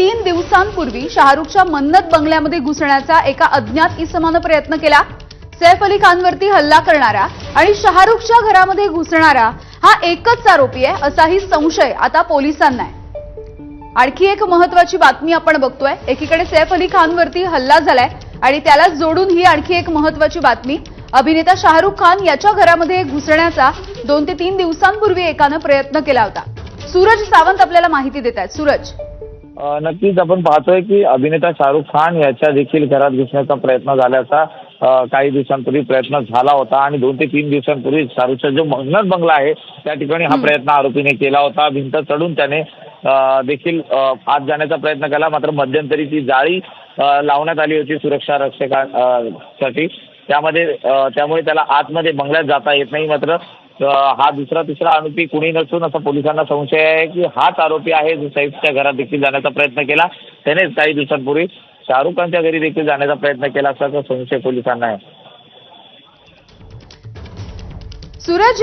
3 दिवसांपूर्वी शाहरुखच्या मन्नत बंगल्यामध्ये घुसण्याचा एका अज्ञात इसमानं प्रयत्न केला। सैफ अली खानवरती हल्ला करणारा आणि शाहरुखच्या घरामध्ये घुसणारा हा एकच आरोपी आहे असाही संशय आता पोलिसांना आहे। आणखी एक महत्त्वाची बातमी आपण बघतोय। एकीकडे सैफ अली खानवरती हल्ला झालाय आणि त्याला जोडून ही आणखी एक महत्त्वाची बातमी। अभिनेता शाहरुख खान याच्या घरामध्ये घुसण्याचा 2 ते 3 दिवसांपूर्वी एकानं प्रयत्न केला होता। सूरज सावंत आपल्याला माहिती देत आहेत। सूरज, नक्कीच आपण पाहतोय की अभिनेता शाहरुख खान याच्या देखील घरात घुसण्याचा प्रयत्न झाल्याचा काही दिवसांपूर्वी प्रयत्न झाला होता आणि 2 ते 3 दिवसांपूर्वी शाहरुखचा जो मन्नत बंगला आहे त्या ठिकाणी हा प्रयत्न आरोपीने केला होता। भिंत चढून त्याने देखील आत जाण्याचा प्रयत्न केला, मात्र मध्यंतरी ती जाळी लावण्यात आली होती सुरक्षा रक्षकांसाठी। त्यामुळे त्याला आतमध्ये बंगल्यात जाता येत नाही। मात्र हा तिसरा आरोपी कुणी नसून असा पोलिसांना संशय आहे की हाच आरोपी आहे जो सैफच्या घरात देखील जाण्याचा प्रयत्न केला। त्यानेच काही दिवसांपूर्वी शाहरुख खानच्या घरी देखील जाण्याचा प्रयत्न केला असल्याचा संशय पोलिसांना आहे। सूरज,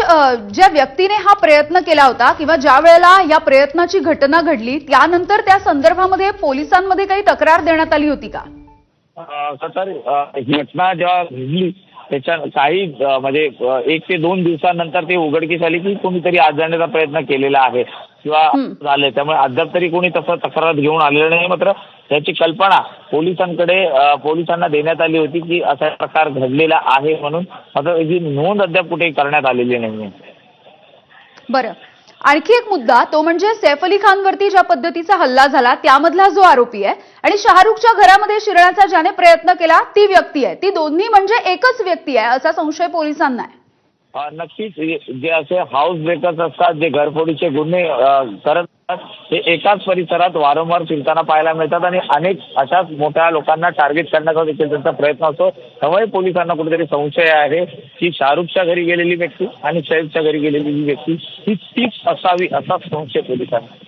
ज्या व्यक्तीने हा प्रयत्न केला होता किंवा ज्या वेळेला या प्रयत्नाची घटना घडली त्यानंतर त्या संदर्भामध्ये पोलिसांमध्ये काही तक्रार देण्यात आली होती का? तर ही घटना जेव्हा घडली त्याच्या काही म्हणजे 1 ते 2 दिवसांनंतर ते उघडकीस आली की कोणीतरी आत जाण्याचा प्रयत्न केलेला आहे किंवा झाले। त्यामुळे अद्याप तरी कोणी तसं तक्रार घेऊन आलेलं नाही। मात्र त्याची कल्पना पोलिसांना देण्यात आली होती की असा प्रकार घडलेला आहे म्हणून, मात्र याची नोंद अद्याप कुठे करण्यात आलेली नाही। बरं, आणखी एक मुद्दा तो म्हणजे सैफ अली खानवरती ज्या पद्धतीचा हल्ला झाला त्यामधला जो आरोपी आहे आणि शाहरुखच्या घरामध्ये शिरण्याचा ज्याने प्रयत्न केला ती व्यक्ती आहे, ती दोन्ही म्हणजे एकच व्यक्ती आहे असा संशय पोलिसांना आहे। नक्कीच जे असे हाऊस ब्रेकर्स असतात जे घरफोडीचे गुन्हे करत असतात ते एकाच परिसरात वारंवार फिरताना पाहायला मिळतात आणि अनेक अशाच मोठ्या लोकांना टार्गेट करण्याचा देखील त्यांचा प्रयत्न असतो। त्यामुळे पोलिसांना कुठेतरी संशय आहे की शाहरुखच्या घरी गेलेली व्यक्ती आणि सैफच्या घरी गेलेली व्यक्ती ही तीच असावी असा संशय पोलिसांना।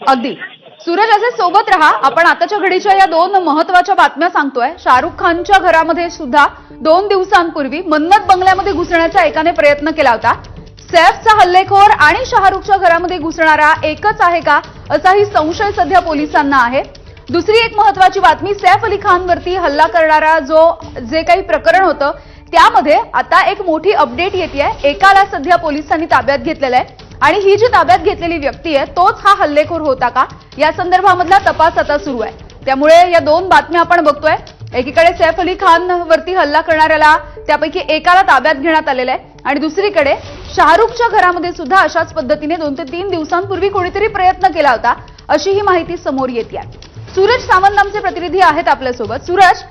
अगदी सूरज, असे सोबत रहा। आपण आताच्या घडीच्या या 2 महत्त्वाच्या बातम्या सांगतोय। शाहरुख खानच्या घरामध्ये सुद्धा 2 दिवसांपूर्वी मन्नत बंगल्यामध्ये घुसण्याचा एकाने प्रयत्न केला होता। सैफचा हल्लेखोर आणि शाहरुखच्या घरामध्ये घुसणारा एकच आहे का असाही संशय सध्या पोलिसांना आहे। दुसरी एक महत्त्वाची बातमी, सैफ अली खानवरती हल्ला करणारा जे काही प्रकरण होतं त्यामध्ये आता एक मोठी अपडेट येतेय। एकाला सध्या पोलिसांनी ताब्यात घेतलेलं आहे आणि ही जी ताब्यात घेतलेली व्यक्ती आहे तोच हा हल्लेखोर होता का या संदर्भामधला तपास आता सुरू आहे। त्यामुळे या 2 बातम्या आपण बघतोय। एकीकडे सैफ अली खानवरती हल्ला करणाऱ्याला त्यापैकी एकाला ताब्यात घेण्यात आलेलं आहे आणि दुसरीकडे शाहरुखच्या घरामध्ये सुद्धा अशाच पद्धतीने 2 ते 3 दिवसांपूर्वी कोणीतरी प्रयत्न केला होता अशी ही माहिती समोर येते आहे। सूरज सावंत आमचे प्रतिनिधी आहेत आपल्यासोबत। सूरज,